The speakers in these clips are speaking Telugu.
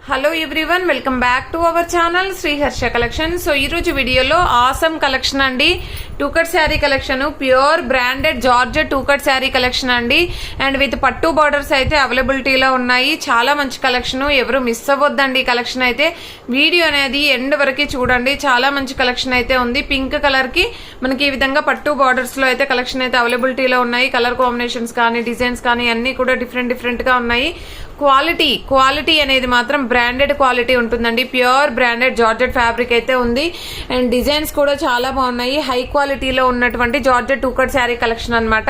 Hello everyone, welcome back to our channel Shri Harsha collection. So ఈ రోజు వీడియోలో ఆసమ్ కలెక్షన్ అండి, two cut sari collection, pure branded georgette two cut sari collection అండి. అండ్ విత్ పట్టు బార్డర్స్ అయితే అవైలబిలిటీలో ఉన్నాయి. చాలా మంచి కలెక్షన్, ఎవరు మిస్ అవ్వద్దండి. ఈ కలెక్షన్ అయితే వీడియో అనేది ఎండ్ వరకు చూడండి. చాలా మంచి కలెక్షన్ అయితే ఉంది. పింక్ కలర్ కి మనకి ఈ విధంగా పట్టు బార్డర్స్ లో అయితే కలెక్షన్ అయితే అవైలబిలిటీలో ఉన్నాయి. కలర్ కాంబినేషన్స్ కానీ డిజైన్స్ కానీ అన్ని కూడా డిఫరెంట్ గా ఉన్నాయి. క్వాలిటీ అనేది మాత్రం బ్రాండెడ్ క్వాలిటీ ఉంటుందండి. ప్యూర్ బ్రాండెడ్ జార్జెట్ ఫ్యాబ్రిక్ అయితే ఉంది. అండ్ డిజైన్స్ కూడా చాలా బాగున్నాయి. హై క్వాలిటీలో ఉన్నటువంటి georgette two cut sari collection అనమాట.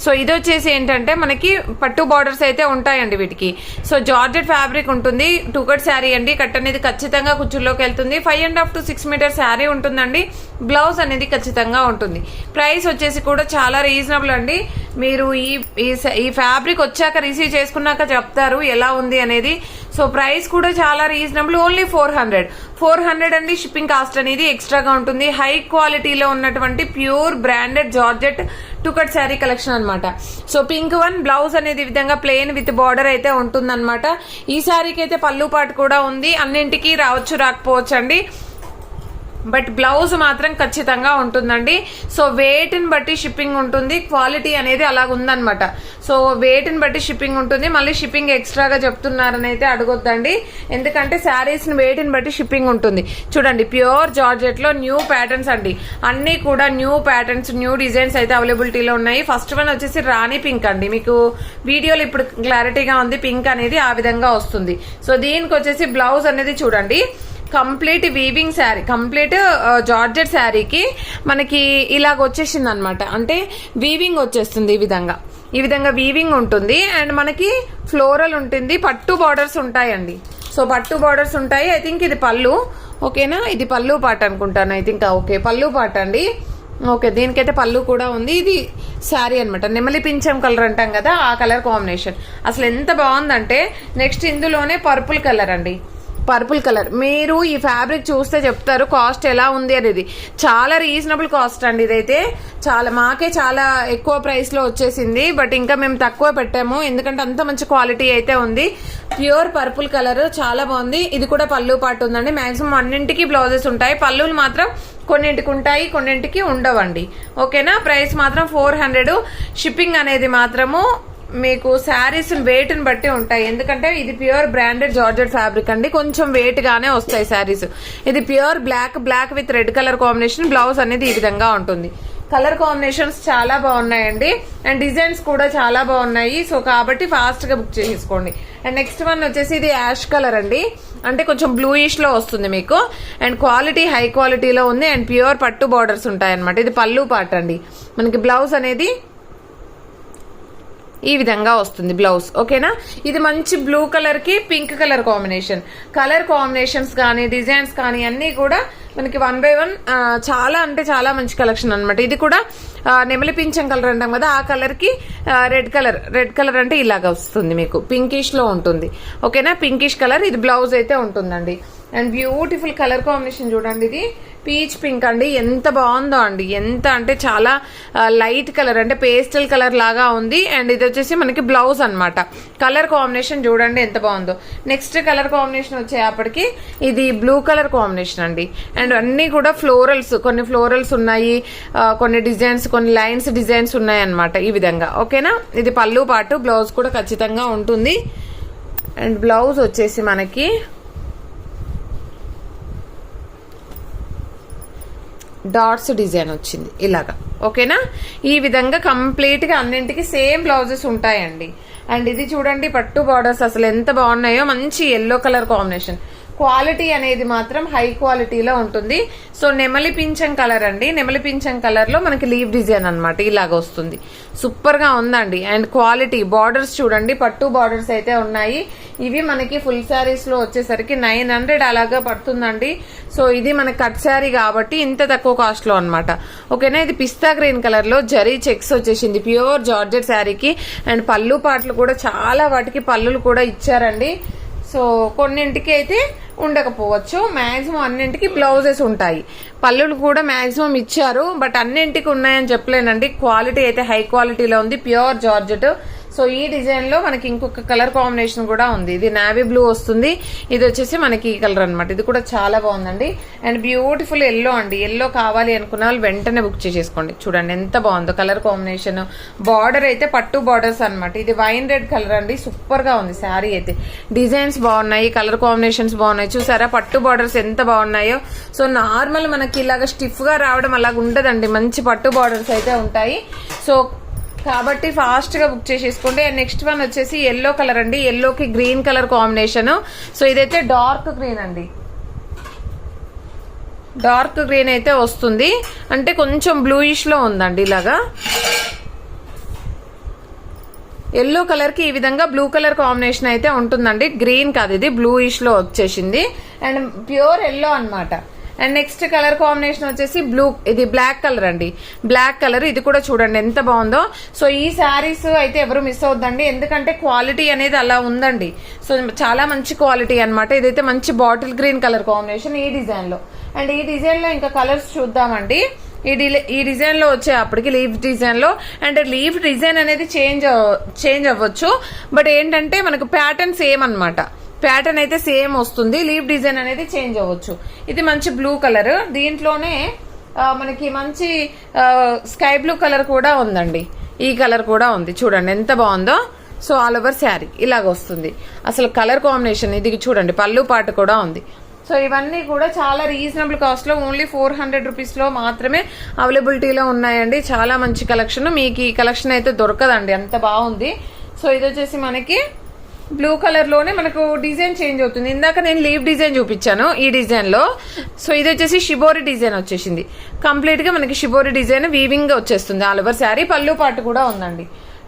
సో ఇది వచ్చేసి ఏంటంటే మనకి పట్టు బార్డర్స్ అయితే ఉంటాయండి వీటికి. సో జార్జెట్ ఫ్యాబ్రిక్ ఉంటుంది, టూ కట్ శారీ అండి. కట్ అనేది ఖచ్చితంగా కుచ్చుల్లోకి వెళ్తుంది. 5.5 to 6 మీటర్ శారీ ఉంటుందండి. బ్లౌజ్ అనేది ఖచ్చితంగా ఉంటుంది. ప్రైస్ వచ్చేసి కూడా చాలా రీజనబుల్ అండి. మీరు ఈ ఫ్యాబ్రిక్ వచ్చాక రిసీవ్ చేసుకున్నాక చెప్తారు ఎలా ఉంది అనేది. సో ప్రైస్ కూడా చాలా రీజనబుల్, ఓన్లీ 400 అండి. షిప్పింగ్ కాస్ట్ అనేది ఎక్స్ట్రాగా ఉంటుంది. హై క్వాలిటీలో ఉన్నటువంటి pure branded georgette two cut sari collection అనమాట. సో పింక్ వన్ బ్లౌజ్ అనేది ఈ విధంగా ప్లెయిన్ విత్ బార్డర్ అయితే ఉంటుందన్నమాట. ఈ శారీకి అయితే పళ్ళు పాటు కూడా ఉంది. అన్నింటికి రావచ్చు రాకపోవచ్చు అండి, బట్ బ్లౌజ్ మాత్రం ఖచ్చితంగా ఉంటుందండి. సో వెయిట్ ని బట్టి షిప్పింగ్ ఉంటుంది. క్వాలిటీ అనేది అలాగ ఉందన్నమాట. సో వెయిట్ ని బట్టి షిప్పింగ్ ఉంటుంది. మళ్ళీ షిప్పింగ్ ఎక్స్ట్రాగా చెప్తున్నారని అయితే అడగొద్దండి, ఎందుకంటే శారీస్ ని వెయిట్ ని బట్టి షిప్పింగ్ ఉంటుంది. చూడండి, ప్యూర్ జార్జెట్ లో న్యూ ప్యాటర్న్స్ అండి. అన్ని కూడా న్యూ ప్యాటర్న్స్, న్యూ డిజైన్స్ అయితే అవైలబిలిటీలో ఉన్నాయి. ఫస్ట్ వన్ వచ్చేసి రాణి పింక్ అండి. మీకు వీడియోలో ఇప్పుడు క్లారిటీగా ఉంది. పింక్ అనేది ఆ విధంగా వస్తుంది. సో దీనికి వచ్చేసి బ్లౌజ్ అనేది చూడండి, complete weaving sari, complete georgette శారీకి మనకి ఇలాగ వచ్చేసింది అనమాట. అంటే వీవింగ్ వచ్చేస్తుంది ఈ విధంగా వీవింగ్ ఉంటుంది. అండ్ మనకి ఫ్లోరల్ ఉంటుంది. పట్టు బార్డర్స్ ఉంటాయండి. సో పట్టు బార్డర్స్ ఉంటాయి. ఐ థింక్ ఇది పళ్ళు, ఓకేనా? ఇది పళ్ళు పాట అనుకుంటాను. ఐ థింక్ ఓకే, పళ్ళు పాట అండి. ఓకే, దీనికైతే పళ్ళు కూడా ఉంది. ఇది శారీ అనమాట. నెమలి పింఛం కలర్ అంటాం కదా, ఆ కలర్ కాంబినేషన్ అసలు ఎంత బాగుందంటే. నెక్స్ట్ ఇందులోనే పర్పుల్ కలర్ అండి, పర్పుల్ కలర్. మీరు ఈ ఫ్యాబ్రిక్ చూస్తే చెప్తారు కాస్ట్ ఎలా ఉంది అనేది. చాలా రీజనబుల్ కాస్ట్ అండి. ఇదైతే మాకే చాలా ఎక్కువ ప్రైస్ లో వచ్చేసింది, బట్ ఇంకా మేము తక్కువ పెట్టాము ఎందుకంటే అంత మంచి క్వాలిటీ అయితే ఉంది. ప్యూర్ పర్పుల్ కలర్ చాలా బాగుంది. ఇది కూడా పళ్ళు పాటు ఉందండి. మాక్సిమం అన్నింటికి బ్లౌజెస్ ఉంటాయి. పళ్ళులు మాత్రం కొన్నింటికి ఉంటాయి, కొన్నింటికి ఉండవండి. ఓకేనా? ప్రైస్ మాత్రం 400. షిప్పింగ్ అనేది మాత్రము మీకు శారీస్ వెయిట్ ని బట్టి ఉంటాయి, ఎందుకంటే ఇది ప్యూర్ బ్రాండెడ్ జార్జెట్ ఫ్యాబ్రిక్ అండి. కొంచెం వెయిట్ గానే వస్తాయి శారీస్. ఇది pure black with red colour combination. Blouse అనేది ఈ విధంగా ఉంటుంది. కలర్ కాంబినేషన్స్ చాలా బాగున్నాయండి. అండ్ డిజైన్స్ కూడా చాలా బాగున్నాయి. సో కాబట్టి ఫాస్ట్ గా బుక్ చేసేసుకోండి. అండ్ నెక్స్ట్ వన్ వచ్చేసి ఇది యాష్ కలర్ అండి. అంటే కొంచెం బ్లూయిష్ లో వస్తుంది మీకు. అండ్ క్వాలిటీ హై క్వాలిటీలో ఉంది. అండ్ ప్యూర్ పట్టు బార్డర్స్ ఉంటాయి అనమాట. ఇది పళ్ళు పార్ట్ అండి. మనకి బ్లౌజ్ అనేది ఈ విధంగా వస్తుంది బ్లౌజ్, ఓకేనా? ఇది మంచి బ్లూ కలర్ కి pink colour combination. Colour combinations కానీ డిజైన్స్ కానీ అన్ని కూడా మనకి 1 by 1 చాలా అంటే చాలా మంచి కలెక్షన్ అనమాట. ఇది కూడా నెమలి పింఛం కలర్ అంటాం కదా, ఆ కలర్ కి రెడ్ కలర్ అంటే ఇలాగా వస్తుంది మీకు. పింకిష్ లో ఉంటుంది, ఓకేనా? Pinkish colour. ఇది బ్లౌజ్ అయితే ఉంటుందండి. అండ్ బ్యూటిఫుల్ కలర్ కాంబినేషన్ చూడండి. ఇది పీచ్ పింక్ అండి. ఎంత బాగుందో అండి, ఎంత అంటే చాలా లైట్ కలర్, అంటే పేస్టల్ కలర్ లాగా ఉంది. అండ్ ఇది వచ్చేసి మనకి బ్లౌజ్ అనమాట. కలర్ కాంబినేషన్ చూడండి ఎంత బాగుందో. నెక్స్ట్ కలర్ కాంబినేషన్ వచ్చేప్పటికి ఇది బ్లూ కలర్ కాంబినేషన్ అండి. అండ్ అన్ని కూడా ఫ్లోరల్స్, కొన్ని ఫ్లోరల్స్ ఉన్నాయి, కొన్ని డిజైన్స్, కొన్ని లైన్స్ డిజైన్స్ ఉన్నాయి అనమాట ఈ విధంగా, ఓకేనా? ఇది పళ్ళు పాటు. బ్లౌజ్ కూడా ఖచ్చితంగా ఉంటుంది. అండ్ బ్లౌజ్ వచ్చేసి మనకి డాట్స్ డిజైన్ వచ్చింది ఇలాగా, ఓకేనా? ఈ విధంగా కంప్లీట్ గా అన్నింటికి సేమ్ బ్లౌజెస్ ఉంటాయండి. అండ్ ఇది చూడండి పట్టు బార్డర్స్ అసలు ఎంత బాగున్నాయో. మంచి ఎల్లో కలర్ కాంబినేషన్. క్వాలిటీ అనేది మాత్రం హై క్వాలిటీలో ఉంటుంది. సో నెమలి పింఛం కలర్ అండి. నెమలి పింఛం కలర్ లో మనకి లీవ్ డిజైన్ అనమాట ఇలాగ వస్తుంది. సూపర్ గా ఉందండి. అండ్ క్వాలిటీ బార్డర్స్ చూడండి, పట్టు బార్డర్స్ అయితే ఉన్నాయి. ఇవి మనకి ఫుల్ శారీస్ లో వచ్చేసరికి 900 అలాగా పడుతుందండి. సో ఇది మనకి కట్ శారీ కాబట్టి ఇంత తక్కువ కాస్ట్ లో అనమాట, ఓకేనా? ఇది పిస్తా గ్రీన్ కలర్ లో జరీ చెక్స్ వచ్చేసింది ప్యూర్ జార్జెట్ శారీకి. అండ్ పళ్ళు పాటలు కూడా చాలా వాటికి పళ్ళులు కూడా ఇచ్చారండి. సో కొన్నింటికి అయితే ఉండకపోవచ్చు, మాక్సిమం అన్నింటికి బ్లౌజెస్ ఉంటాయి. పళ్ళులు కూడా మాక్సిమం ఇచ్చారు, బట్ అన్నింటికి ఉన్నాయని చెప్పలేనండి. క్వాలిటీ అయితే హై క్వాలిటీలో ఉంది, ప్యూర్ జార్జెట్. సో ఈ డిజైన్ లో మనకి ఇంకొక కలర్ కాంబినేషన్ కూడా ఉంది. ఇది నావీ బ్లూ వస్తుంది, ఇది వచ్చేసి మనకి ఈ కలర్ అనమాట. ఇది కూడా చాలా బాగుందండి. అండ్ బ్యూటిఫుల్ ఎల్లో అండి. ఎల్లో కావాలి అనుకున్న వాళ్ళు వెంటనే బుక్ చేసేసుకోండి. చూడండి ఎంత బాగుందో కలర్ కాంబినేషన్. బార్డర్ అయితే పట్టు బార్డర్స్ అనమాట. ఇది వైన్ రెడ్ కలర్ అండి. సూపర్ గా ఉంది శారీ అయితే. డిజైన్స్ బాగున్నాయి, కలర్ కాంబినేషన్స్ బాగున్నాయి. చూసారా పట్టు బార్డర్స్ ఎంత బాగున్నాయో. సో నార్మల్ మనకి ఇలాగ స్టిఫ్ గా రావడం అలాగ ఉండదండి. మంచి పట్టు బార్డర్స్ అయితే ఉంటాయి. సో కాబట్టి ఫాస్ట్ గా బుక్ చేసేసుకోండి. అండ్ నెక్స్ట్ వన్ వచ్చేసి ఎల్లో కలర్ అండి. ఎల్లోకి గ్రీన్ కలర్ కాంబినేషన్. సో ఇదైతే డార్క్ గ్రీన్ అండి. డార్క్ గ్రీన్ అయితే వస్తుంది, అంటే కొంచెం బ్లూయిష్ లో ఉందండి. ఇలాగా ఎల్లో కలర్ కి ఈ విధంగా బ్లూ కలర్ కాంబినేషన్ అయితే ఉంటుందండి. గ్రీన్ కాదు, ఇది బ్లూయిష్ లో వచ్చేసింది. అండ్ ప్యూర్ ఎల్లో అన్నమాట. అండ్ నెక్స్ట్ కలర్ కాంబినేషన్ వచ్చేసి బ్లూ, ఇది బ్లాక్ కలర్ అండి. బ్లాక్ కలర్ ఇది కూడా చూడండి ఎంత బాగుందో. సో ఈ శారీస్ అయితే ఎవరు మిస్ అవుద్దండి, ఎందుకంటే క్వాలిటీ అనేది అలా ఉందండి. సో చాలా మంచి క్వాలిటీ అన్నమాట. ఇదైతే మంచి బాటిల్ గ్రీన్ కలర్ కాంబినేషన్ ఈ డిజైన్ లో. అండ్ ఈ డిజైన్ లో ఇంకా కలర్స్ చూద్దామండి. ఈ డిజైన్ లో వచ్చే అప్పటికి లీఫ్ డిజైన్ లో, అండ్ లీఫ్ డిజైన్ అనేది చేంజ్ అవ్వచ్చు, బట్ ఏంటంటే మనకు ప్యాటర్న్ సేమ్ అన్నమాట. ప్యాటర్న్ అయితే సేమ్ వస్తుంది, లీఫ్ డిజైన్ అనేది చేంజ్ అవ్వచ్చు. ఇది మంచి బ్లూ కలర్. దీంట్లోనే మనకి మంచి స్కై బ్లూ కలర్ కూడా ఉందండి. ఈ కలర్ కూడా ఉంది, చూడండి ఎంత బాగుందో. సో ఆల్ ఓవర్ శారీ ఇలాగ వస్తుంది. అసలు కలర్ కాంబినేషన్ ఇది చూడండి, పళ్ళు పాటు కూడా ఉంది. సో ఇవన్నీ కూడా చాలా రీజనబుల్ కాస్ట్ లో ఓన్లీ 400 రూపీస్ లో మాత్రమే అవైలబిలిటీలో ఉన్నాయండి. చాలా మంచి కలెక్షన్. మీకు ఈ కలెక్షన్ అయితే దొరకదండి, అంత బాగుంది. సో ఇది వచ్చేసి మనకి బ్లూ కలర్ లోనే మనకు డిజైన్ చేంజ్ అవుతుంది. ఇందాక నేను లీవ్ డిజైన్ చూపించాను ఈ డిజైన్ లో. సో ఇది వచ్చేసి షిబోరి డిజైన్ వచ్చేసింది. కంప్లీట్ గా మనకి షిబోరి డిజైన్ వీవింగ్ గా వచ్చేస్తుంది ఆల్ ఓవర్ శారీ. పళ్ళు పాటు కూడా ఉందండి.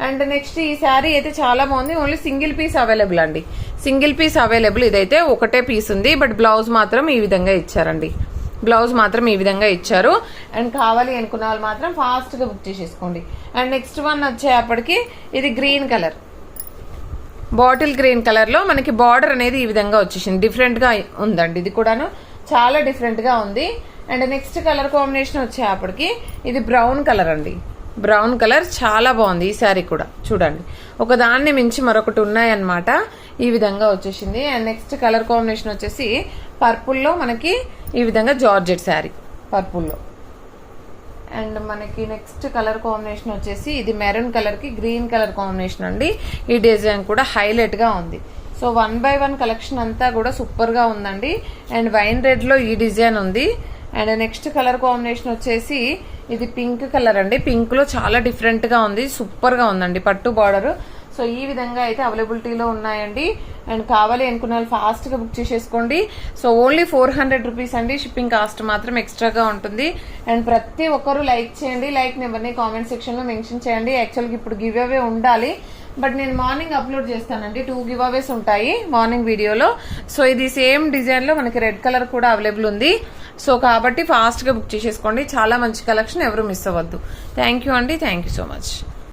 అండ్ నెక్స్ట్ ఈ శారీ అయితే చాలా బాగుంది. ఓన్లీ సింగిల్ పీస్ అవైలబుల్ అండి. Single piece available. ఇదైతే ఒకటే పీస్ ఉంది, బట్ బ్లౌజ్ మాత్రం ఈ విధంగా ఇచ్చారండి. బ్లౌజ్ మాత్రం ఈ విధంగా ఇచ్చారు. అండ్ కావాలి అనుకున్న వాళ్ళు మాత్రం ఫాస్ట్ గా బుక్ చేసేసుకోండి. అండ్ నెక్స్ట్ వన్ వచ్చేప్పటికి ఇది green colour, bottle green colour లో మనకి బార్డర్ అనేది ఈ విధంగా వచ్చేసింది. డిఫరెంట్ గా ఉందండి, ఇది కూడాను చాలా డిఫరెంట్ గా ఉంది. అండ్ నెక్స్ట్ కలర్ కాంబినేషన్ వచ్చేప్పటికి ఇది బ్రౌన్ కలర్ అండి. బ్రౌన్ కలర్ చాలా బాగుంది ఈ శారీ కూడా. చూడండి ఒకదాన్ని మించి మరొకటి ఉన్నాయన్నమాట. ఈ విధంగా వచ్చేసింది. అండ్ నెక్స్ట్ కలర్ కాంబినేషన్ వచ్చేసి పర్పుల్లో మనకి ఈ విధంగా జార్జెట్ శారీ పర్పుల్లో. అండ్ మనకి నెక్స్ట్ కలర్ కాంబినేషన్ వచ్చేసి ఇది మెరూన్ కలర్ కి గ్రీన్ కలర్ కాంబినేషన్ అండి. ఈ డిజైన్ కూడా హైలైట్ గా ఉంది. సో 1 by 1 కలెక్షన్ అంతా కూడా సూపర్ గా ఉందండి. అండ్ వైన్ రెడ్ లో ఈ డిజైన్ ఉంది. అండ్ నెక్స్ట్ కలర్ కాంబినేషన్ వచ్చేసి ఇది పింక్ కలర్ అండి. పింక్ లో చాలా డిఫరెంట్ గా ఉంది, సూపర్ గా ఉందండి పట్టు బార్డర్. సో ఈ విధంగా అయితే అవైలబిలిటీలో ఉన్నాయండి. అండ్ కావాలి అనుకున్న వాళ్ళు ఫాస్ట్ గా బుక్ చేసేసుకోండి. సో ఓన్లీ 400 రూపీస్ అండి. షిప్పింగ్ కాస్ట్ మాత్రం ఎక్స్ట్రాగా ఉంటుంది. అండ్ ప్రతి ఒక్కరు లైక్ చేయండి. లైక్ నెంబర్ని కామెంట్ సెక్షన్ లో మెన్షన్ చేయండి. యాక్చువల్గా ఇప్పుడు గివ్ అవే ఉండాలి, బట్ నేను మార్నింగ్ అప్లోడ్ చేస్తానండి. 2 గివ్ అవేస్ ఉంటాయి మార్నింగ్ వీడియోలో. సో ఇది సేమ్ డిజైన్ లో మనకి రెడ్ కలర్ కూడా అవైలబుల్ ఉంది. సో కాబట్టి ఫాస్ట్ గా బుక్ చేసేసుకోండి. చాలా మంచి కలెక్షన్, ఎవరు మిస్ అవ్వద్దు. థ్యాంక్ యూ అండి. Thank you so much.